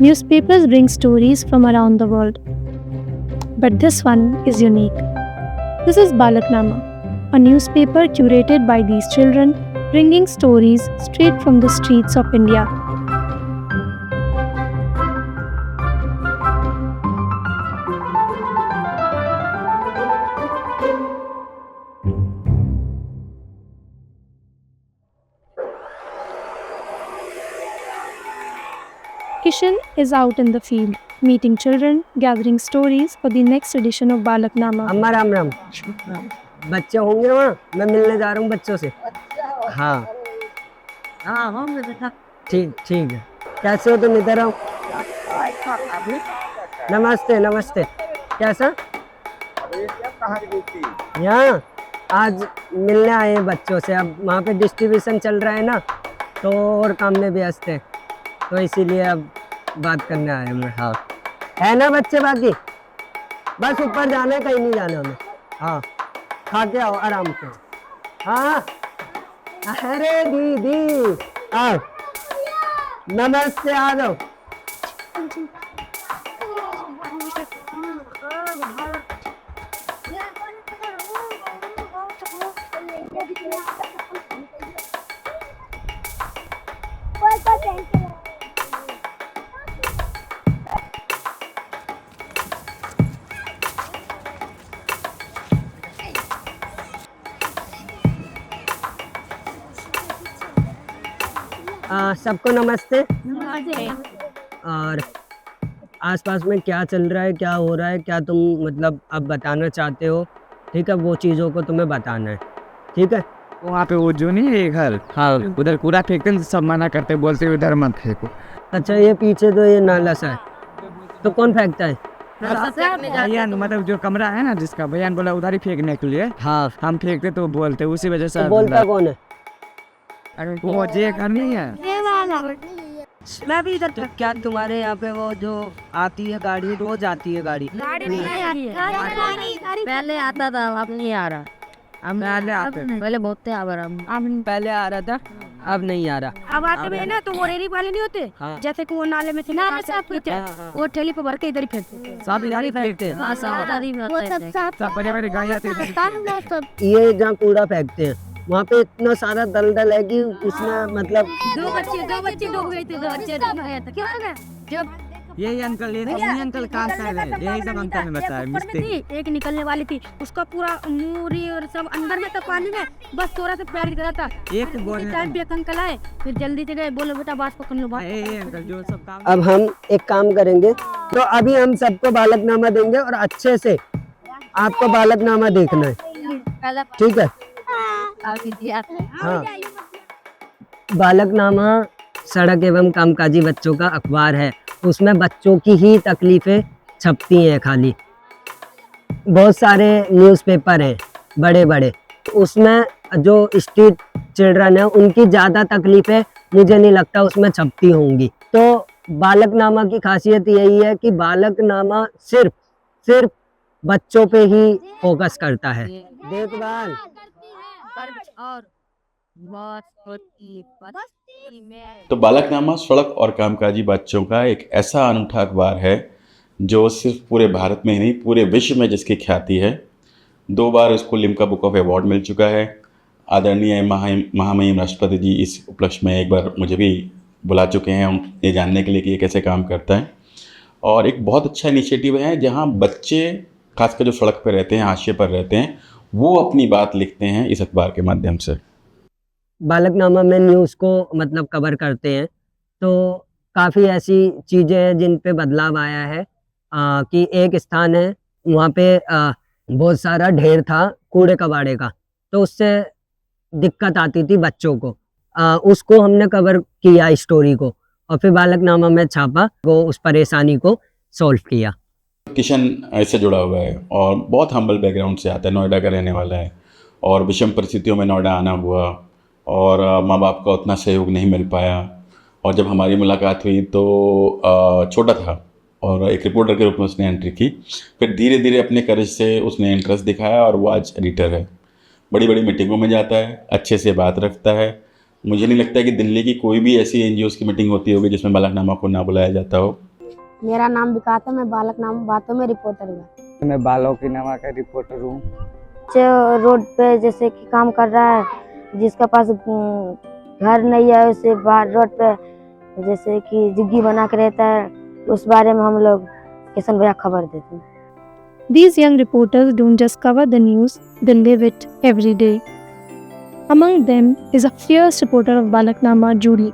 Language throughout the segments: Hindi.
Newspapers bring stories from around the world, but this one is unique. This is Balaknama, a newspaper curated by these children, bringing stories straight from the streets of India. Kishan is out in the field, meeting children, gathering stories for the next edition of Balaknama. अम्मा राम राम। बच्चे होंगे वहाँ, मैं मिलने जा रहा हूँ बच्चों से। हाँ होंगे बेटा। ठीक ठीक है। कैसे हो तुम? इधर आओ। नमस्ते नमस्ते। कैसा? यहाँ आज मिलने आए हैं बच्चों से। अब वहाँ पे डिस्ट्रीब्यूशन चल रहा है ना, तो और काम में व्यस्त है, तो इसीलिए अब बात करने आए हैं। हाँ है ना बच्चे? बाकी बस ऊपर जाना है, कहीं नहीं जाना हमें। हाँ खा के आओ आराम से। हाँ अरे दीदी आओ। नमस्ते, आ जाओ। सबको नमस्ते। और आसपास में क्या चल रहा है, क्या हो रहा है, क्या तुम मतलब अब बताना चाहते हो? ठीक है, वो चीज़ों को तुम्हें बताना है। ठीक है। वहाँ पे वो जो नहीं है घर, हाँ उधर कूड़ा फेंकते हैं, सब मना करते, बोलते उधर मत फेंको। अच्छा, ये पीछे तो ये नाला सा है, तो कौन फेंकता है? भैयान, मतलब जो कमरा है ना जिसका, भैयान बोला उधर ही फेंकने के लिए। हाँ हम फेंकते तो बोलते, उसी वजह से। तो बोलता कौन है? वो जे घर नहीं है। मैं भी इधर। तो क्या तुम्हारे यहाँ पे वो जो आती है गाड़ी, रोज आती है गाड़ी? पहले आता था, अब नहीं आ रहा। पहले बहुत थे, अब पहले आ रहा था, अब नहीं आ रहा। अब आते हैं ना, तो वो रेरी वाले नहीं होते। हाँ। जैसे कि वो नाले में थे ना, वो ठेली पे भर के इधर ही फेंकते। सब इधर ही फेंकते हैं। ये जहाँ कूड़ा फेंकते हैं, वहाँ पे इतना सारा दलदल है कि उसमें मतलब दो बच्चे डूब गए थे। क्या हो गया? जब यही अंकल, ये अंकल काम कर रहे हैं, यही सब अंकल ने बताया। मिस्त्री एक निकलने वाली थी, उसका पूरा मूरी और सब अंदर में था पानी में, बस थोड़ा सा पैर गिरा था। एक टाइम पे एक अंकल आए, फिर जल्दी से गए, बोलो बेटा बात पकड़ लो। अंकल जो सब काम। अब हम एक काम करेंगे, तो अभी हम सबको बालकनामा देंगे और अच्छे से आपको बालकनामा देखना है। ठीक है। हाँ, बालकनामा सड़क एवं कामकाजी बच्चों का अखबार है। उसमें बच्चों की ही तकलीफें छपती हैं खाली। बहुत सारे न्यूज़पेपर हैं बड़े बड़े, उसमें जो स्ट्रीट चिल्ड्रन है उनकी ज़्यादा तकलीफें मुझे नहीं लगता उसमें छपती होंगी। तो बालकनामा की खासियत यही है कि बालकनामा सिर्फ बच्चों पे ही फोकस करता है। देखभाल और तो बालकनामा सड़क और कामकाजी बच्चों का एक ऐसा अनूठा अखबार है जो सिर्फ पूरे भारत में ही नहीं, पूरे विश्व में जिसकी ख्याति है। 2 बार इसको लिम्का बुक ऑफ अवार्ड मिल चुका है। आदरणीय महामहिम राष्ट्रपति जी इस उपलक्ष्य में एक बार मुझे भी बुला चुके हैं ये जानने के लिए कि ये कैसे काम करता है। और एक बहुत अच्छा इनिशिएटिव है जहाँ बच्चे, खासकर जो सड़क पर रहते हैं, हाशिए पर रहते हैं, वो अपनी बात लिखते हैं इस अखबार के माध्यम से। बालकनामा में न्यूज़ को मतलब कवर करते हैं, तो काफ़ी ऐसी चीज़ें हैं जिन पे बदलाव आया है। कि एक स्थान है, वहाँ पे बहुत सारा ढेर था कूड़े कबाड़े का, तो उससे दिक्कत आती थी बच्चों को। उसको हमने कवर किया स्टोरी को, और फिर बालकनामा में छापा, वो उस परेशानी को सॉल्व किया। किशन इससे जुड़ा हुआ है और बहुत हम्बल बैकग्राउंड से आता है, नोएडा का रहने वाला है और विषम परिस्थितियों में नोएडा आना हुआ और माँ बाप का उतना सहयोग नहीं मिल पाया। और जब हमारी मुलाकात हुई तो छोटा था और एक रिपोर्टर के रूप में उसने एंट्री की। फिर धीरे धीरे अपने करेज से उसने इंटरेस्ट दिखाया और वो आज एडिटर है। बड़ी बड़ी मीटिंगों में जाता है, अच्छे से बात रखता है मुझे नहीं लगता कि दिल्ली की कोई भी ऐसी एनजीओ की मीटिंग होती होगी जिसमें बालकनामा को ना बुलाया जाता हो। मेरा नाम विकास है, मैं बालकनामा बातों में रिपोर्टर हूँ। मैं बालकनामा का रिपोर्टर हूँ। जो रोड पे जैसे कि काम कर रहा है, जिसके पास घर नहीं है, उसे बाहर रोड पे जैसे कि झुग्गी बना के रहता है, उस बारे में हम लोग किशन भैया खबर देते हैं। These young reporters don't just cover the news, they live it every day. Among them is a fierce reporter of Balaknama, Julie.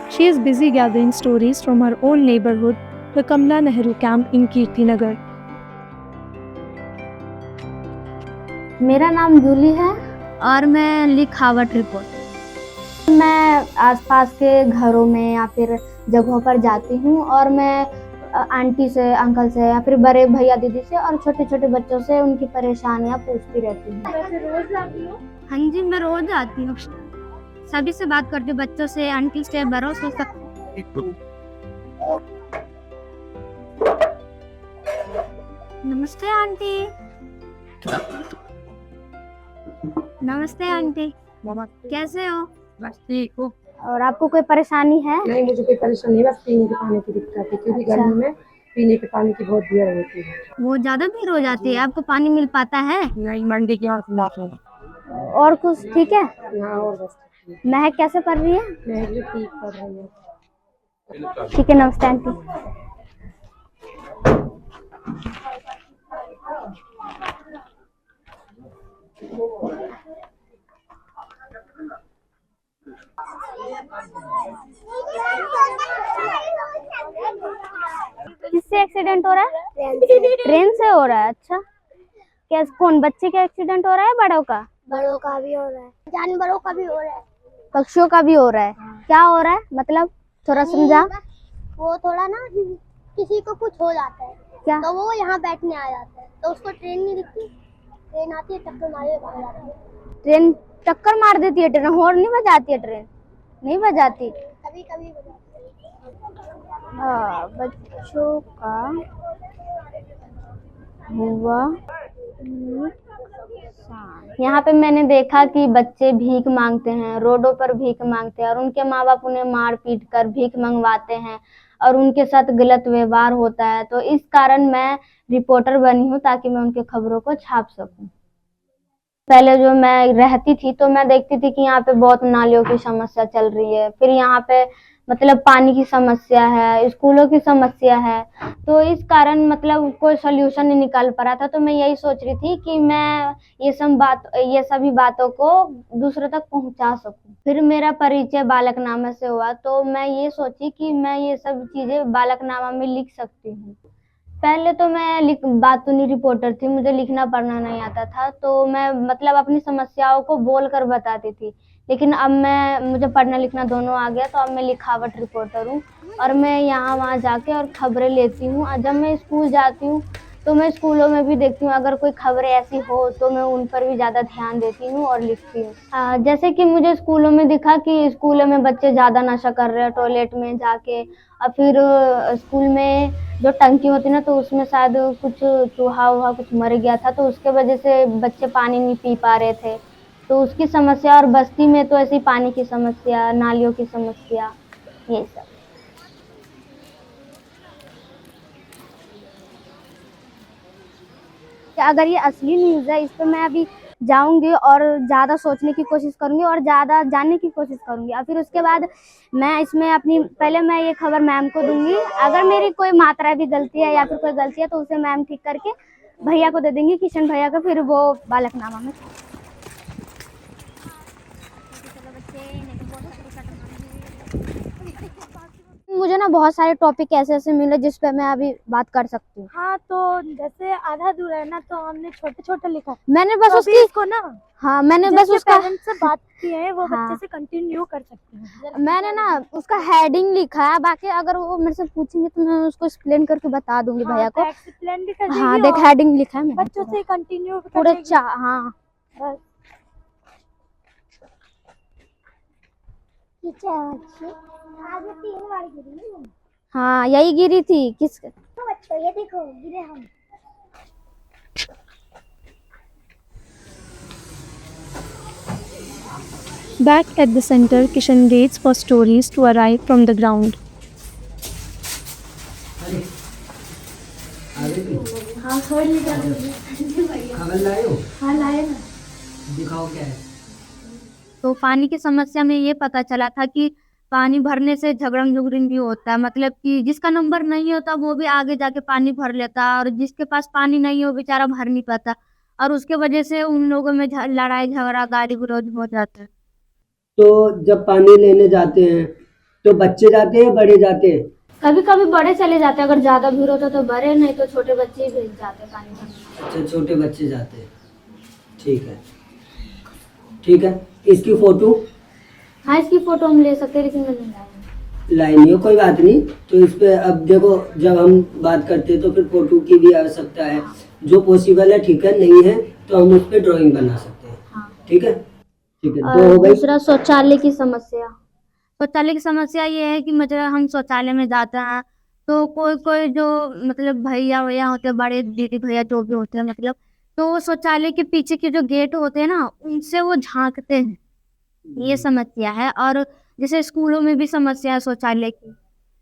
She is busy gathering stories from her own neighborhood, the Kamla Nehru camp in Kirtinagar. मेरा नाम जूली है और मैं लिखावट रिपोर्ट। मैं आसपास के घरों में या फिर जगहों पर जाती हूँ और मैं आंटी से, अंकल से या फिर बड़े भैया दीदी से और छोटे छोटे बच्चों से उनकी परेशानियाँ पूछती रहती हूँ। हाँ जी, मैं रोज आती हूँ, सभी से बात करती हूँ, बच्चों से, आंटी से, बड़ों से, सब। नमस्ते आंटी। नमस्ते आंटी, कैसे हो? बस ठीक हो। और आपको कोई परेशानी है? नहीं, मुझे कोई परेशानी नहीं, बस पीने के पानी की दिक्कत है, क्योंकि गर्मी में पीने के पानी की बहुत भीड़ होती है। वो ज्यादा भीड़ हो जाती है, आपको पानी मिल पाता है? नहीं, मंडी की और कुछ ठीक है? यहाँ और बस महक कैसे पढ़ रही है? मैं भी ठीक कर रही हूँ। ठीक है, नमस्ते आंटी। किससे एक्सीडेंट हो रहा है? ट्रेन से हो रहा है। अच्छा, क्या कौन बच्चे का एक्सीडेंट हो रहा है, बड़ों का? बड़ों का भी हो रहा है, जानवरों का भी हो रहा है, पक्षियों का भी हो रहा है। क्या हो रहा है, मतलब थोड़ा समझा। वो थोड़ा ना किसी को कुछ हो जाता है क्या? तो वो यहाँ बैठने आ जाता है, तो उसको ट्रेन नहीं दिखती, ट्रेन आती है टक्कर मारे भाग जाती है। ट्रेन टक्कर मार देती है? ट्रेन हॉर्न नहीं बजाती है? ट्रेन नहीं बजाती? कभी कभी बजाती है। हाँ, बच्चों का हुआ यहाँ पे मैंने देखा कि बच्चे भीख मांगते हैं, रोडों पर भीख मांगते हैं और उनके माँ बाप उन्हें मार पीट कर भीख मंगवाते हैं और उनके साथ गलत व्यवहार होता है। तो इस कारण मैं रिपोर्टर बनी हूँ ताकि मैं उनके खबरों को छाप सकूं। पहले जो मैं रहती थी तो मैं देखती थी कि यहाँ पे बहुत नालियों की समस्या चल रही है, फिर यहाँ पे मतलब पानी की समस्या है, स्कूलों की समस्या है। तो इस कारण मतलब कोई सॉल्यूशन नहीं निकाल पा रहा था। तो मैं यही सोच रही थी कि मैं ये सभी बातों को दूसरों तक पहुंचा सकूं। फिर मेरा परिचय बालकनामा से हुआ तो मैं ये सोची कि मैं ये सब चीजें बालकनामा में लिख सकती हूँ। पहले तो मैं बातूनी रिपोर्टर थी, मुझे लिखना पढ़ना नहीं आता था, तो मैं मतलब अपनी समस्याओं को बोल कर बताती थी। लेकिन अब मुझे पढ़ना लिखना दोनों आ गया, तो अब मैं लिखावट रिपोर्टर हूँ और मैं यहाँ वहाँ जाके और खबरें लेती हूँ। और जब मैं स्कूल जाती हूँ तो मैं स्कूलों में भी देखती हूँ, अगर कोई खबरें ऐसी हो तो मैं उन पर भी ज़्यादा ध्यान देती हूँ और लिखती हूँ। जैसे कि मुझे स्कूलों में दिखा कि स्कूलों में बच्चे ज़्यादा नशा कर रहे हैं टॉयलेट में जाके, और फिर स्कूल में जो टंकी होती ना, तो उसमें शायद कुछ चूहा वूहा कुछ मर गया था, तो उसके वजह से बच्चे पानी नहीं पी पा रहे थे, तो उसकी समस्या। और बस्ती में तो ऐसी पानी की समस्या, नालियों की समस्या, ये सब। अगर ये असली न्यूज़ है, इस पर मैं अभी जाऊंगी और ज़्यादा सोचने की कोशिश करूंगी और ज़्यादा जानने की कोशिश करूंगी, और फिर उसके बाद मैं इसमें पहले मैं ये खबर मैम को दूंगी। अगर मेरी कोई मात्रा भी गलती है या फिर कोई गलती है तो उसे मैम ठीक करके भैया को दे देंगी, किशन भैया को, फिर वो बालकनामा में। मुझे ना बहुत सारे टॉपिक ऐसे मिले जिस पे मैं अभी बात कर सकती हूँ। हाँ, तो जैसे आधा अधूरा है ना, तो हमने छोटे छोटे लिखा, मैंने बस तो उसकी इसको ना, हाँ, मैंने बस उसका पेरेंट्स से बात की है, वो हाँ, बच्चे से कंटिन्यू कर सकते हैं। मैंने ना उसका हेडिंग लिखा है, बाकी अगर वो मेरे से पूछेंगे तो मैं उसको एक्सप्लेन करके बता दूंगी भैया को। एक्सप्लेन भी कर हाँ, देंगी देख और हेडिंग लिखा है मैंने बच्चों से कंटिन्यू पूरे हाँ। बस। आज 3 बार गिरी। हाँ, यही गिरी थी। किस बच्चों ये देखो गिरे हम। Back at the center, Kishan waits for stories to arrive from the ground. दिखाओ क्या है। तो पानी की समस्या में ये पता चला था कि पानी भरने से झगड़न झुगड़न भी होता है, मतलब कि जिसका नंबर नहीं होता वो भी आगे जाके पानी भर लेता है, और जिसके पास पानी नहीं हो बेचारा भर नहीं पाता, और उसके वजह से उन लोगों में लड़ाई झगड़ा गाली गलौज हो जाता है। तो जब पानी लेने जाते हैं तो बच्चे जाते हैं, बड़े जाते हैं? कभी कभी बड़े चले जाते हैं, अगर ज्यादा भीड़ होता तो बड़े, नहीं तो छोटे बच्चे ही भेज जाते हैं पानी भरने। अच्छा, छोटे बच्चे जाते हैं। ठीक है, ठीक है। इसकी फोटो हाँ, इसकी फोटो हम ले सकते हैं, लेकिन मैं नहीं लाया। लाई नहीं हो, कोई बात नहीं। तो इस पे अब देखो, जब हम बात करते हैं तो फिर फोटो की भी आवश्यकता है। जो पॉसिबल है ठीक है, नहीं है तो हम उस पे ड्राइंग बना सकते हैं। हाँ। ठीक है, ठीक है। और दो हो गई। दूसरा शौचालय की समस्या। शौचालय की समस्या ये है कि मतलब हम शौचालय में जाते हैं तो कोई कोई जो मतलब भैया वैया होते हैं, बड़े दीदी भैया जो भी होते हैं, मतलब तो वो शौचालय के पीछे के जो गेट होते हैं ना, उनसे वो झांकते हैं, ये समस्या है। और जैसे स्कूलों में भी समस्या है शौचालय की,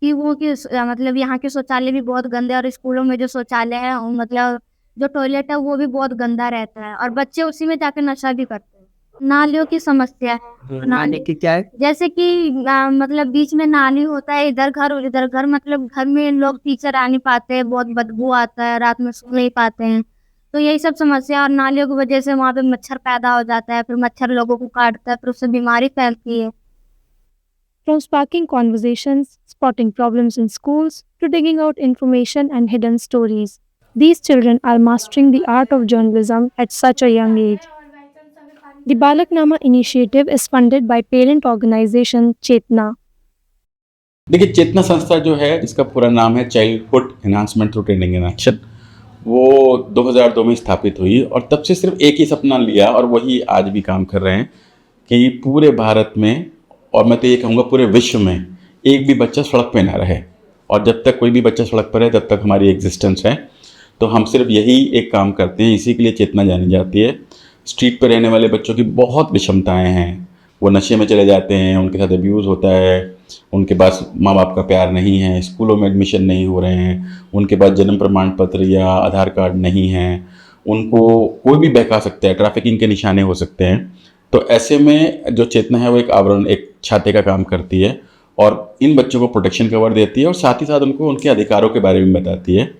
कि वो कि मतलब यहाँ के शौचालय भी बहुत गंदे, और स्कूलों में जो शौचालय है मतलब जो टॉयलेट है वो भी बहुत गंदा रहता है, और बच्चे उसी में जाकर नशा भी करते हैं। नालियों की समस्या है, नाली की क्या है? जैसे कि मतलब बीच में नाली होता है, इधर घर और इधर घर, मतलब घर में लोग ठीक से रह नहीं पाते हैं, बहुत बदबू आता है, रात में सो नहीं पाते हैं, तो यही सब समस्या। और नालियों की वजह से वहाँ पे मच्छर पैदा हो जाता है, फिर मच्छर लोगों को काटता है, फिर उससे बीमारी फैलती है। From sparking conversations, spotting problems in schools, to digging out information and hidden stories, these children are mastering the art of journalism at such a young age. The Balaknama initiative is funded by parent organization Chetna. देखिए, चेतना संस्था जो है, जिसका पूरा नाम है childhood enhancement through training in action, वो 2002 में स्थापित हुई, और तब से सिर्फ एक ही सपना लिया, और वही आज भी काम कर रहे हैं कि पूरे भारत में, और मैं तो ये कहूँगा पूरे विश्व में, एक भी बच्चा सड़क पे ना रहे। और जब तक कोई भी बच्चा सड़क पर है तब तक हमारी एग्जिस्टेंस है। तो हम सिर्फ यही एक काम करते हैं, इसी के लिए चेतना जानी जाती है। स्ट्रीट पर रहने वाले बच्चों की बहुत विषमताएँ हैं, वो नशे में चले जाते हैं, उनके साथ अब्यूज़ होता है, उनके पास माँ बाप का प्यार नहीं है, स्कूलों में एडमिशन नहीं हो रहे हैं, उनके पास जन्म प्रमाण पत्र या आधार कार्ड नहीं है, उनको कोई भी बहका सकता है, ट्रैफिकिंग के निशाने हो सकते हैं। तो ऐसे में जो चेतना है वो एक आवरण, एक छाते का काम करती है, और इन बच्चों को प्रोटेक्शन कवर देती है, और साथ ही साथ उनको उनके अधिकारों के बारे में बताती है।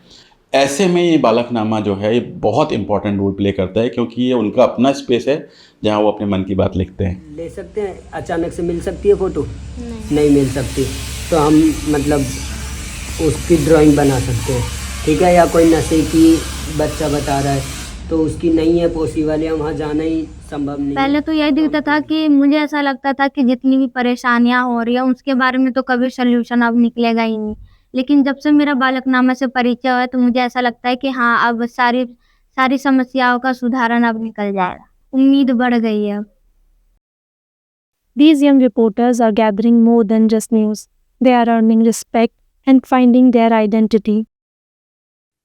ऐसे में ये बालकनामा जो है ये बहुत इंपॉर्टेंट रोल प्ले करता है, क्योंकि ये उनका अपना स्पेस है जहाँ वो अपने मन की बात लिखते हैं। ले सकते हैं, अचानक से मिल सकती है फोटो? नहीं मिल सकती, तो हम मतलब उसकी ड्राइंग बना सकते हैं। ठीक है, या कोई नशे की बच्चा बता रहा है तो उसकी नहीं है पॉसिबल, या वहाँ जाना ही संभव नहीं है। पहले तो यही दिखता था कि मुझे ऐसा लगता था कि जितनी भी परेशानियां हो रही है उसके बारे में तो कभी सोल्यूशन अब निकलेगा ही नहीं, लेकिन जब से मेरा बालकनामा से परिचय हुआ तो मुझे ऐसा लगता है कि हाँ, अब सारी सारी समस्याओं का सुधारण अब निकल जाएगा, उम्मीद बढ़ गई है। These young reporters are gathering more than just news. They are earning respect and finding their identity.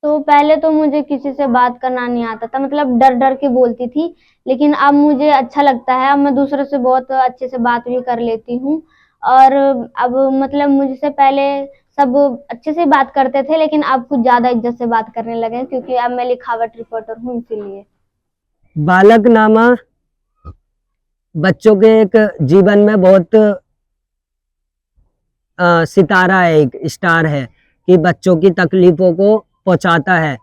तो पहले तो मुझे किसी से बात करना नहीं आता था, मतलब डर डर के बोलती थी, लेकिन अब मुझे अच्छा लगता है। अब मैं दूसरों से बहुत अच्छे से बात भी कर लेती हूँ, और अब मतलब मुझसे पहले सब अच्छे से बात करते थे, लेकिन अब कुछ ज्यादा इज्जत से बात करने लगे हैं, क्योंकि अब मैं लिखावट रिपोर्टर हूँ, इसीलिए। बालकनामा बच्चों के एक जीवन में बहुत सितारा है, एक स्टार है कि बच्चों की तकलीफों को पहुंचाता है।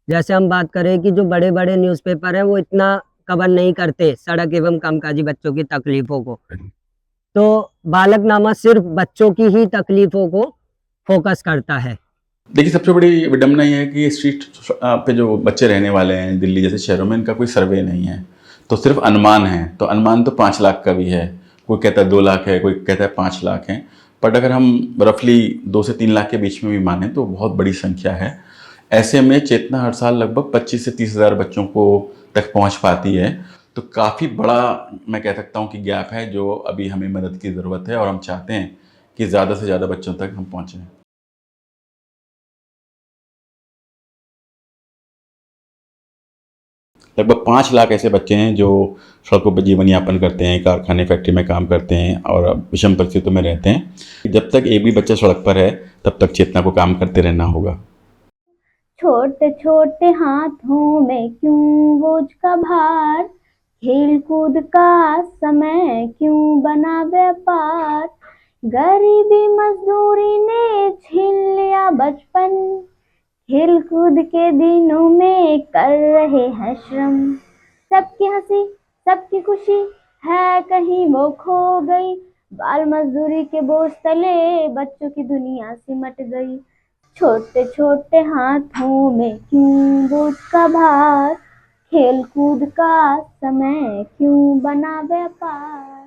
जैसे हम बात करें कि जो बड़े बड़े न्यूज़पेपर हैं वो इतना कवर नहीं करते सड़क एवं कामकाजी बच्चों की तकलीफों को, तो बालकनामा सिर्फ बच्चों की ही तकलीफों को फोकस करता है। देखिए, सबसे बड़ी विडम्बना ये है कि स्ट्रीट पे जो बच्चे रहने वाले हैं दिल्ली जैसे शहरों में, इनका कोई सर्वे नहीं है, तो सिर्फ अनुमान है। तो अनुमान तो 5 लाख का भी है, कोई कहता है 2 लाख है, कोई कहता है 5 लाख है, बट अगर हम रफली 2 से 3 लाख के बीच में भी माने तो बहुत बड़ी संख्या है। ऐसे में चेतना हर साल लगभग 25 से 30 हज़ार बच्चों को तक पहुंच पाती है, तो काफ़ी बड़ा मैं कह सकता हूं कि गैप है जो अभी हमें मदद की ज़रूरत है, और हम चाहते हैं कि ज़्यादा से ज़्यादा बच्चों तक हम पहुँचें। लगभग 5 लाख ऐसे बच्चे हैं जो सड़कों पर जीवन यापन करते हैं, कारखाने फैक्ट्री में काम करते हैं और विषम परिस्थितियों में रहते हैं। जब तक एक भी बच्चा सड़क पर है तब तक चेतना को काम करते रहना होगा। छोटे छोटे हाथों में क्यों बोझ का भार, खेल कूद का समय क्यों बना व्यापार, गरीबी मजदूरी ने छीन लिया बचपन, खेल कूद के दिनों में कर रहे हैं श्रम, सबकी हंसी सबकी खुशी है कहीं वो खो गई, बाल मजदूरी के बोझ तले बच्चों की दुनिया सिमट गई। छोटे छोटे हाथों में क्यों बोझ का भार, खेल कूद का समय क्यों बना व्यापार।